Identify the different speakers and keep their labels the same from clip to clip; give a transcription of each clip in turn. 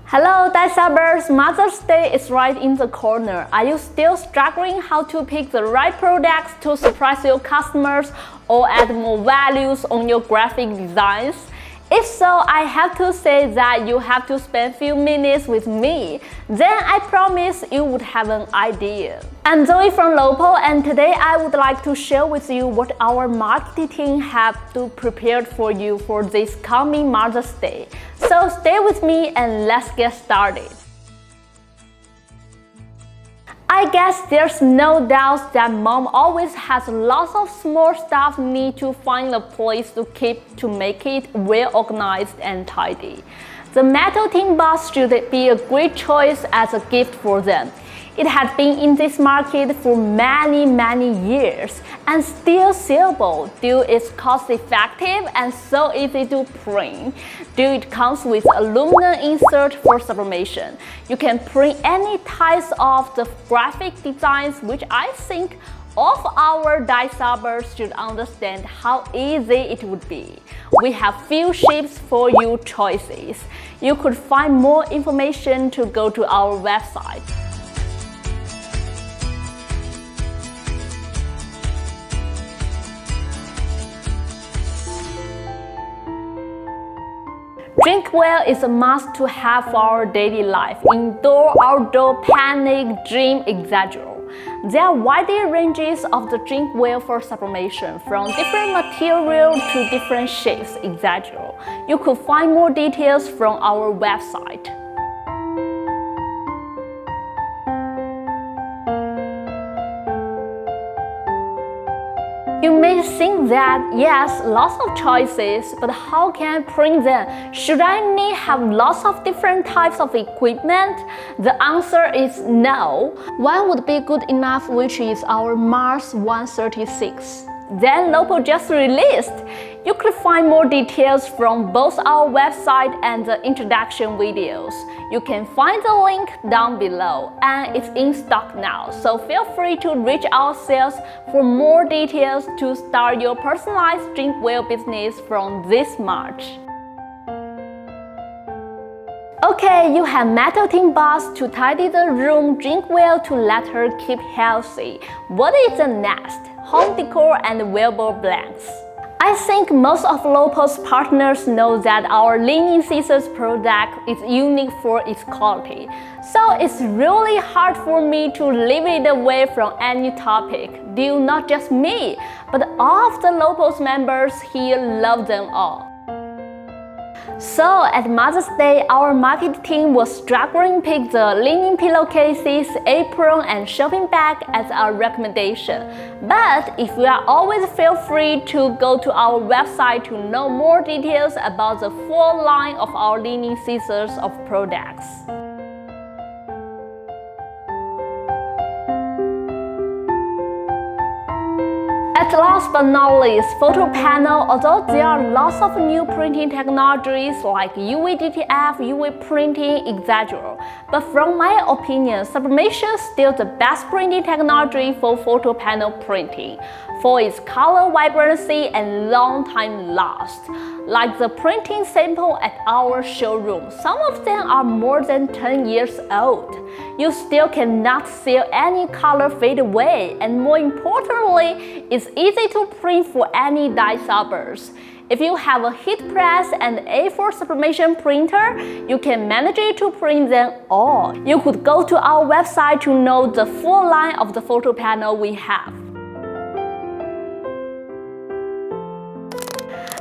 Speaker 1: Hello, Dicebers! Mother's Day is right in the corner. Are you still struggling how to pick the right products to surprise your customers or add more values on your graphic designs? If so, I have to say that you have to spend a few minutes with me. Then I promise you would have an idea. I'm Zoe from LOPO, and today I would like to share with you what our marketing team have to prepare for you for this coming Mother's Day. So stay with me and let's get started. I guess there's no doubt that mom always has lots of small stuff need to find a place to keep to make it well organized and tidy. The metal tin box should be a great choice as a gift for them. It has been in this market for many years and still sellable due it's cost-effective and so easy to print. Due it comes with aluminum insert for sublimation. You can print any types of the graphic designs, which I think all of our Dicebers should understand how easy it would be. We have few shapes for you choices. You could find more information to go to our website. Drinkware is a must to have for our daily life, indoor, outdoor, picnic, dream, etc. There are wide ranges of the drinkware for sublimation, from different materials to different shapes, etc. You could find more details from our website. You may think that, yes, lots of choices, but how can I print them? Should I have lots of different types of equipment? The answer is no. One would be good enough, which is our Mars 136. Then LOPO just released. You could find more details from both our website and the introduction videos. You can find the link down below, and it's in stock now, so feel free to reach our sales for more details to start your personalized drinkware business from this March. Okay, you have metal tin box to tidy the room, drinkware to let her keep healthy. What is the next? Home decor and wearable blanks. I think most of LOPO's partners know that our linen scissors product is unique for its quality. So it's really hard for me to leave it away from any topic, due not just me, but all of the LOPO's members here love them all. So at Mother's Day, our marketing team was struggling to pick the linen pillowcases, apron, and shopping bag as our recommendation. But if you are always feel free to go to our website to know more details about the full line of our linen scissors of products. At last but not least, photo panel. Although there are lots of new printing technologies like UV DTF, UV printing, etc. But from my opinion, sublimation is still the best printing technology for photo panel printing, for its color vibrancy and long time last. Like the printing sample at our showroom, some of them are more than 10 years old. You still cannot see any color fade away, and more importantly, it's easy to print for any Dicebers. If you have a heat press and A4 sublimation printer, you can manage it to print them all. You could go to our website to know the full line of the photo panel we have.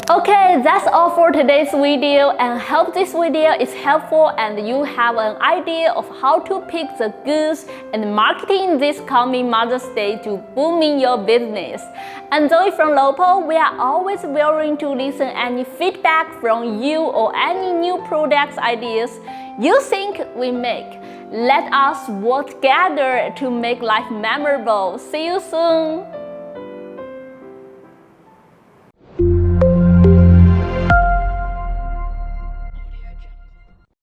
Speaker 1: Okay, that's all for today's video, and hope this video is helpful and you have an idea of how to pick the goods and marketing this coming Mother's Day to boom in your business. And Zoe from LOPO, we are always willing to listen any feedback from you or any new products ideas you think we make. Let us work together to make life memorable. See you soon!